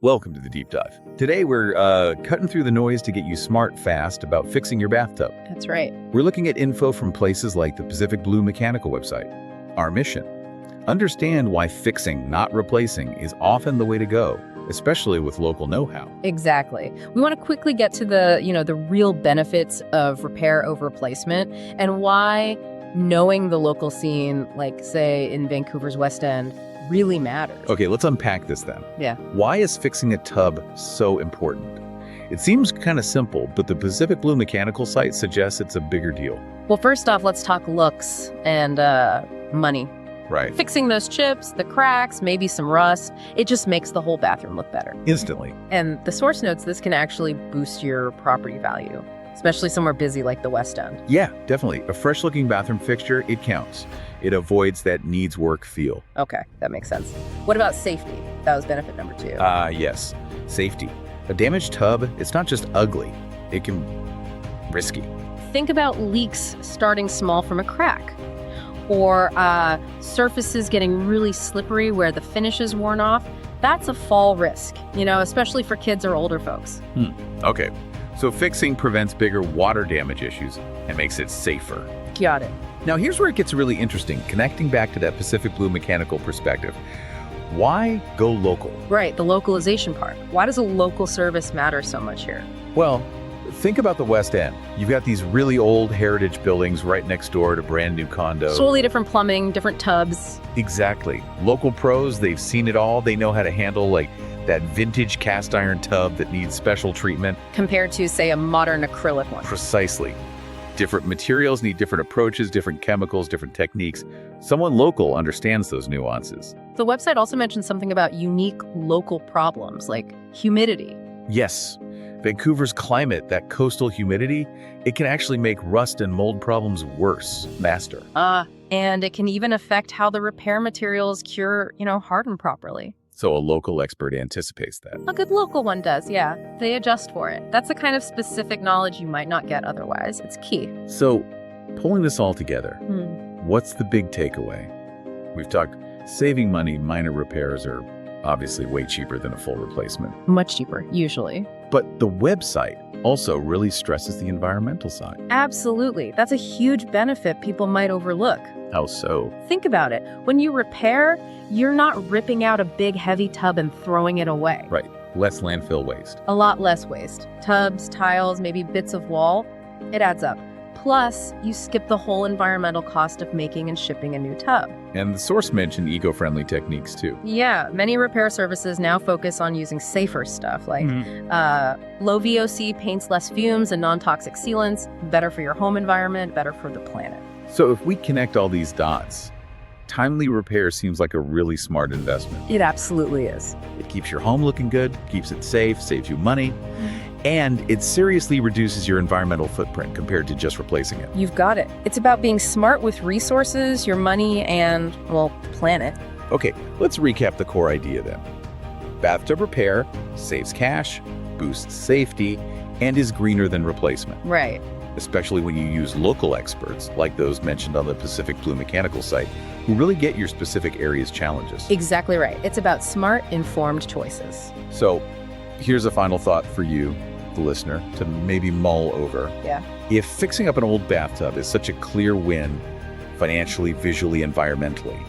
Welcome to the Deep Dive. Today we're cutting through the noise to get you smart fast about fixing your bathtub. That's right. We're looking at info from places like the Pacific Blue Mechanical website. Our mission: understand why fixing, not replacing, is often the way to go, especially with local know-how. Exactly. We want to quickly get to the real benefits of repair over replacement and why knowing the local scene, like say in Vancouver's West End, really matters. Okay, let's unpack this then. Yeah. Why is fixing a tub so important? It seems kind of simple, but the Pacific Blue Mechanical site suggests it's a bigger deal. Well, first off, let's talk looks and money. Right. Fixing those chips, the cracks, maybe some rust, it just makes the whole bathroom look better. Instantly. And the source notes this can actually boost your property value, especially somewhere busy like the West End. Yeah, definitely. A fresh-looking bathroom fixture, it counts. It avoids that needs work feel. Okay, that makes sense. What about safety? That was benefit number 2. Yes. Safety. A damaged tub, it's not just ugly. It can be risky. Think about leaks starting small from a crack, or surfaces getting really slippery where the finish is worn off. That's a fall risk, especially for kids or older folks. Okay. So fixing prevents bigger water damage issues and makes it safer. Got it. Now here's where it gets really interesting, connecting back to that Pacific Blue Mechanical perspective. Why go local? Right, the localization part. Why does a local service matter so much here? Well, think about the West End. You've got these really old heritage buildings right next door to brand new condos. Totally different plumbing, different tubs. Exactly. Local pros, they've seen it all. They know how to handle that vintage cast iron tub that needs special treatment. Compared to, say, a modern acrylic one. Precisely. Different materials need different approaches, different chemicals, different techniques. Someone local understands those nuances. The website also mentions something about unique local problems, like humidity. Yes. Vancouver's climate, that coastal humidity, it can actually make rust and mold problems worse, faster. And it can even affect how the repair materials harden properly. So a local expert anticipates that. A good local one does, yeah. They adjust for it. That's the kind of specific knowledge you might not get otherwise. It's key. So, pulling this all together, what's the big takeaway? We've talked saving money, minor repairs are obviously way cheaper than a full replacement. Much cheaper, usually. But the website also really stresses the environmental side. Absolutely. That's a huge benefit people might overlook. How so? Think about it. When you repair, you're not ripping out a big heavy tub and throwing it away. Right. Less landfill waste. A lot less waste. Tubs, tiles, maybe bits of wall. It adds up. Plus, you skip the whole environmental cost of making and shipping a new tub. And the source mentioned eco-friendly techniques too. Yeah, many repair services now focus on using safer stuff like low VOC paints, less fumes, and non-toxic sealants. Better for your home environment, better for the planet. So if we connect all these dots, timely repair seems like a really smart investment. It absolutely is. It keeps your home looking good, keeps it safe, saves you money, and it seriously reduces your environmental footprint compared to just replacing it. You've got it. It's about being smart with resources, your money, and, the planet. Okay, let's recap the core idea then. Bathtub repair saves cash, boosts safety, and is greener than replacement. Right. Especially when you use local experts, like those mentioned on the Pacific Blue Mechanical site, who really get your specific area's challenges. Exactly right. It's about smart, informed choices. So, here's a final thought for you, the listener, to maybe mull over. Yeah. If fixing up an old bathtub is such a clear win, financially, visually, environmentally,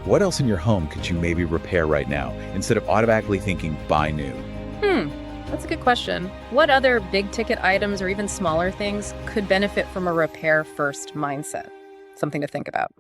what else in your home could you maybe repair right now, instead of automatically thinking, buy new? That's a good question. What other big-ticket items or even smaller things could benefit from a repair-first mindset? Something to think about.